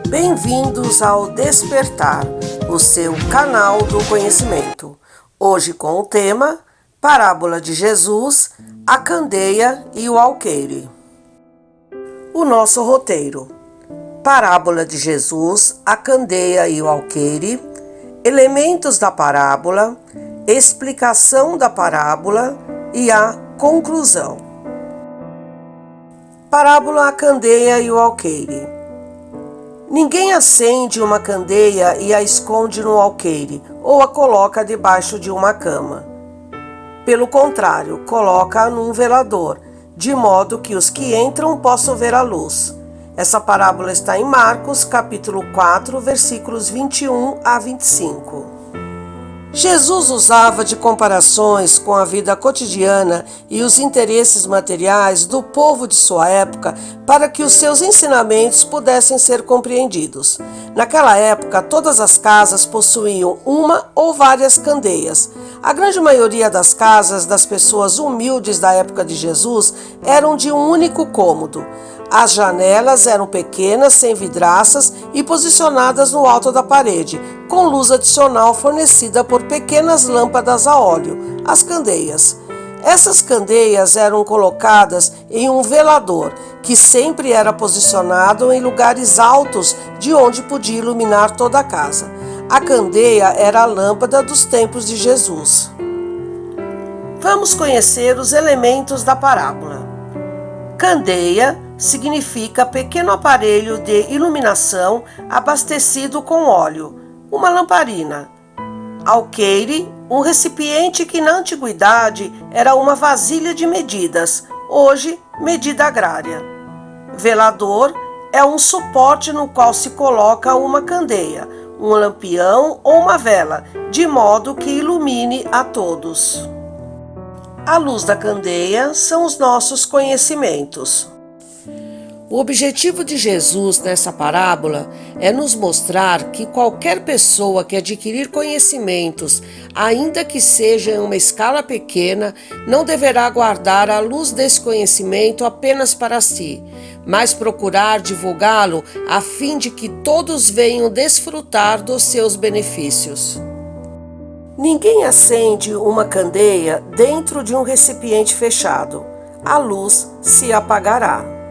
Bem-vindos ao Despertar, o seu canal do conhecimento. Hoje com o tema Parábola de Jesus, a candeia e o alqueire. O nosso roteiro: Parábola de Jesus, a candeia e o alqueire, elementos da parábola, explicação da parábola e a conclusão. Parábola A candeia e o alqueire. Ninguém acende uma candeia e a esconde no alqueire ou a coloca debaixo de uma cama. Pelo contrário, coloca-a num velador, de modo que os que entram possam ver a luz. Essa parábola está em Marcos, capítulo 4, versículos 21 a 25. Jesus usava de comparações com a vida cotidiana e os interesses materiais do povo de sua época para que os seus ensinamentos pudessem ser compreendidos. Naquela época, todas as casas possuíam uma ou várias candeias. A grande maioria das casas das pessoas humildes da época de Jesus eram de um único cômodo. As janelas eram pequenas, sem vidraças e posicionadas no alto da parede, com luz adicional fornecida por pequenas lâmpadas a óleo, as candeias. Essas candeias eram colocadas em um velador, que sempre era posicionado em lugares altos de onde podia iluminar toda a casa. A candeia era a lâmpada dos tempos de Jesus. Vamos conhecer os elementos da parábola. Candeia significa pequeno aparelho de iluminação abastecido com óleo, uma lamparina. Alqueire, um recipiente que na antiguidade era uma vasilha de medidas, hoje medida agrária. Velador é um suporte no qual se coloca uma candeia, um lampião ou uma vela, de modo que ilumine a todos. A luz da candeia são os nossos conhecimentos. O objetivo de Jesus nessa parábola é nos mostrar que qualquer pessoa que adquirir conhecimentos, ainda que seja em uma escala pequena, não deverá guardar a luz desse conhecimento apenas para si, mas procurar divulgá-lo a fim de que todos venham desfrutar dos seus benefícios. Ninguém acende uma candeia dentro de um recipiente fechado. A luz se apagará.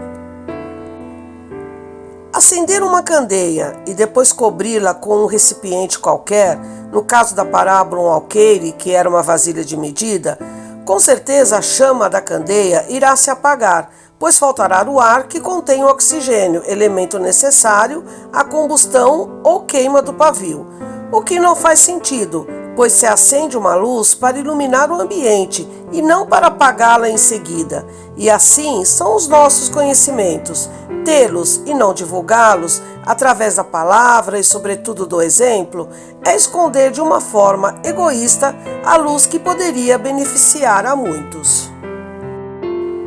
Acender uma candeia e depois cobri-la com um recipiente qualquer, no caso da parábola um alqueire, que era uma vasilha de medida, com certeza a chama da candeia irá se apagar, pois faltará o ar que contém o oxigênio, elemento necessário à combustão ou queima do pavio, o que não faz sentido, pois se acende uma luz para iluminar o ambiente e não para apagá-la em seguida. E assim são os nossos conhecimentos. Tê-los e não divulgá-los, através da palavra e sobretudo do exemplo, é esconder de uma forma egoísta a luz que poderia beneficiar a muitos.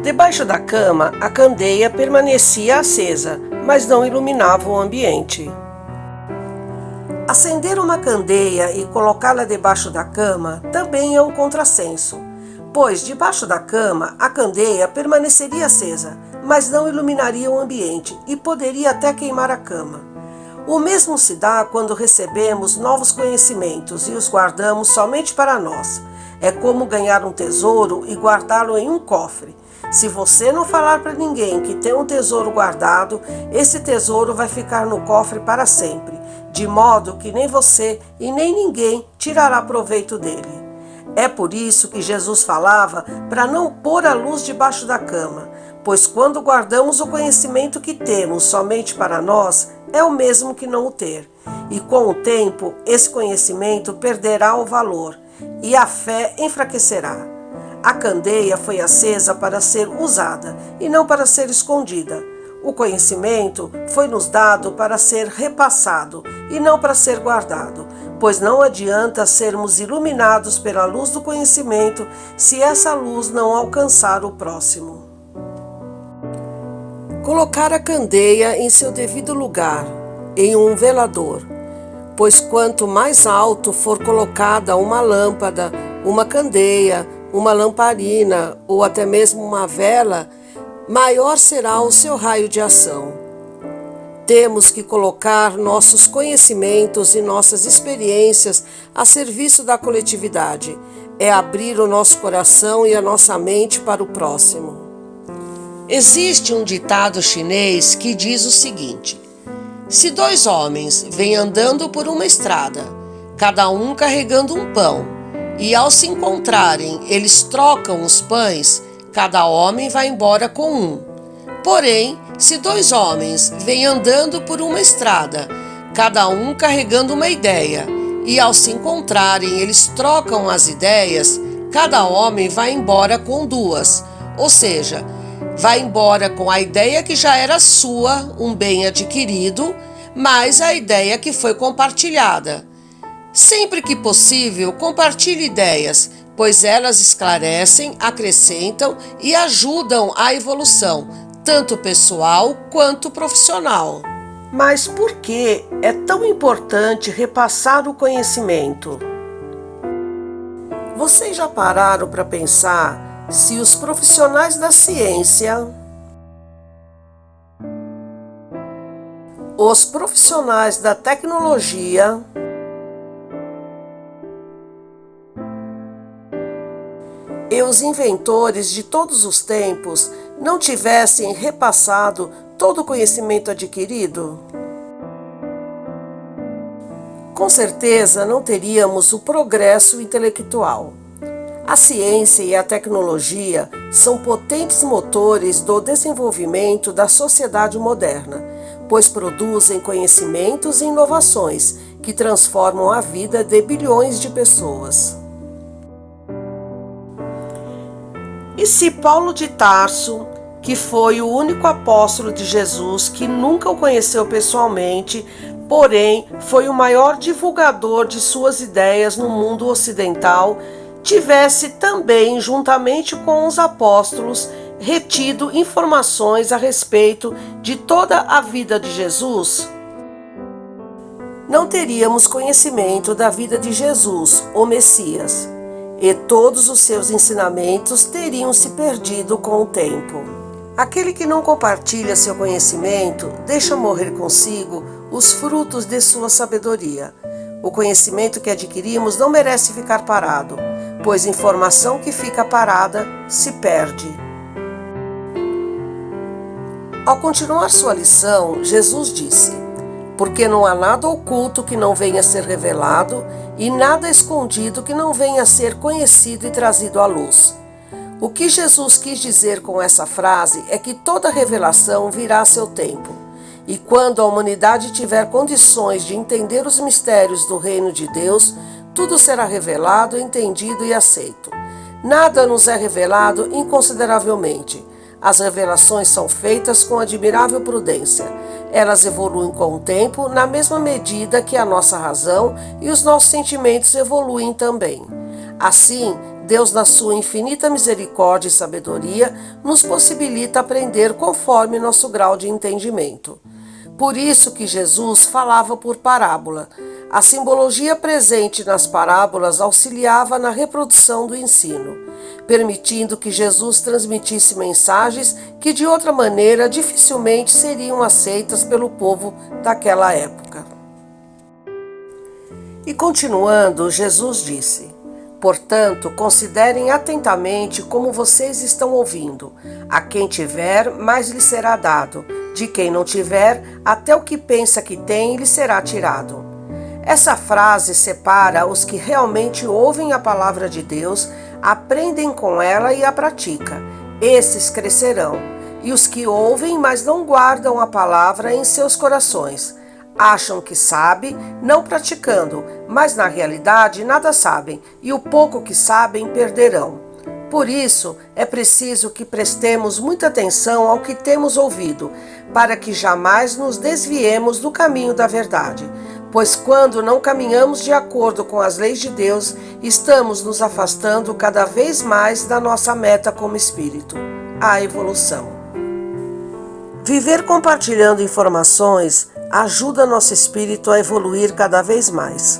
Debaixo da cama, a candeia permanecia acesa, mas não iluminava o ambiente. Acender uma candeia e colocá-la debaixo da cama também é um contrassenso, pois debaixo da cama a candeia permaneceria acesa, mas não iluminaria o ambiente e poderia até queimar a cama. O mesmo se dá quando recebemos novos conhecimentos e os guardamos somente para nós. É como ganhar um tesouro e guardá-lo em um cofre. Se você não falar para ninguém que tem um tesouro guardado, esse tesouro vai ficar no cofre para sempre, de modo que nem você e nem ninguém tirará proveito dele. É por isso que Jesus falava para não pôr a luz debaixo da cama, pois quando guardamos o conhecimento que temos somente para nós, é o mesmo que não o ter. E com o tempo, esse conhecimento perderá o valor e a fé enfraquecerá. A candeia foi acesa para ser usada e não para ser escondida. O conhecimento foi nos dado para ser repassado e não para ser guardado, pois não adianta sermos iluminados pela luz do conhecimento se essa luz não alcançar o próximo. Colocar a candeia em seu devido lugar, em um velador, pois quanto mais alto for colocada uma lâmpada, uma candeia, uma lamparina ou até mesmo uma vela, maior será o seu raio de ação. Temos que colocar nossos conhecimentos e nossas experiências a serviço da coletividade. É abrir o nosso coração e a nossa mente para o próximo. Existe um ditado chinês que diz o seguinte: se dois homens vêm andando por uma estrada, cada um carregando um pão, e ao se encontrarem eles trocam os pães, cada homem vai embora com um. Porém, se dois homens vêm andando por uma estrada, cada um carregando uma ideia, e ao se encontrarem eles trocam as ideias, cada homem vai embora com duas, ou seja, vai embora com a ideia que já era sua, um bem adquirido, mais a ideia que foi compartilhada. Sempre que possível, compartilhe ideias, pois elas esclarecem, acrescentam e ajudam à evolução, tanto pessoal quanto profissional. Mas por que é tão importante repassar o conhecimento? Vocês já pararam para pensar se os profissionais da ciência, os profissionais da tecnologia, e os inventores de todos os tempos não tivessem repassado todo o conhecimento adquirido? Com certeza não teríamos o progresso intelectual. A ciência e a tecnologia são potentes motores do desenvolvimento da sociedade moderna, pois produzem conhecimentos e inovações que transformam a vida de bilhões de pessoas. E se Paulo de Tarso, que foi o único apóstolo de Jesus que nunca o conheceu pessoalmente, porém foi o maior divulgador de suas ideias no mundo ocidental, tivesse também, juntamente com os apóstolos, retido informações a respeito de toda a vida de Jesus, não teríamos conhecimento da vida de Jesus, o Messias, e todos os seus ensinamentos teriam se perdido com o tempo. Aquele que não compartilha seu conhecimento deixa morrer consigo os frutos de sua sabedoria. O conhecimento que adquirimos não merece ficar parado, pois informação que fica parada se perde. Ao continuar sua lição, Jesus disse: porque não há nada oculto que não venha a ser revelado, e nada escondido que não venha a ser conhecido e trazido à luz. O que Jesus quis dizer com essa frase é que toda revelação virá a seu tempo, e quando a humanidade tiver condições de entender os mistérios do reino de Deus, tudo será revelado, entendido e aceito. Nada nos é revelado inconsideravelmente. As revelações são feitas com admirável prudência. Elas evoluem com o tempo, na mesma medida que a nossa razão e os nossos sentimentos evoluem também. Assim, Deus, na sua infinita misericórdia e sabedoria, nos possibilita aprender conforme nosso grau de entendimento. Por isso que Jesus falava por parábola. A simbologia presente nas parábolas auxiliava na reprodução do ensino, permitindo que Jesus transmitisse mensagens que de outra maneira dificilmente seriam aceitas pelo povo daquela época. E continuando, Jesus disse: portanto, considerem atentamente como vocês estão ouvindo. A quem tiver, mais lhe será dado. De quem não tiver, até o que pensa que tem lhe será tirado. Essa frase separa os que realmente ouvem a palavra de Deus, aprendem com ela e a praticam. Esses crescerão. E os que ouvem, mas não guardam a palavra em seus corações. Acham que sabem, não praticando, mas na realidade nada sabem, e o pouco que sabem perderão. Por isso, é preciso que prestemos muita atenção ao que temos ouvido, para que jamais nos desviemos do caminho da verdade. Pois quando não caminhamos de acordo com as leis de Deus, estamos nos afastando cada vez mais da nossa meta como espírito, a evolução. Viver compartilhando informações ajuda nosso espírito a evoluir cada vez mais.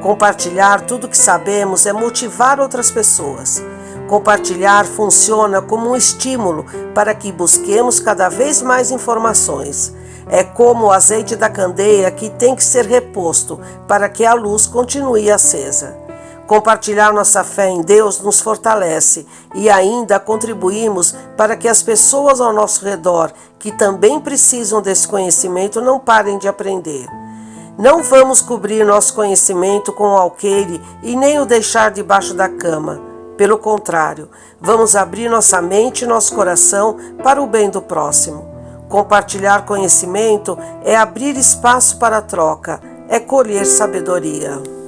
Compartilhar tudo que sabemos é motivar outras pessoas. Compartilhar funciona como um estímulo para que busquemos cada vez mais informações. É como o azeite da candeia que tem que ser reposto para que a luz continue acesa. Compartilhar nossa fé em Deus nos fortalece e ainda contribuímos para que as pessoas ao nosso redor, que também precisam desse conhecimento, não parem de aprender. Não vamos cobrir nosso conhecimento com o alqueire e nem o deixar debaixo da cama. Pelo contrário, vamos abrir nossa mente e nosso coração para o bem do próximo. Compartilhar conhecimento é abrir espaço para a troca, é colher sabedoria.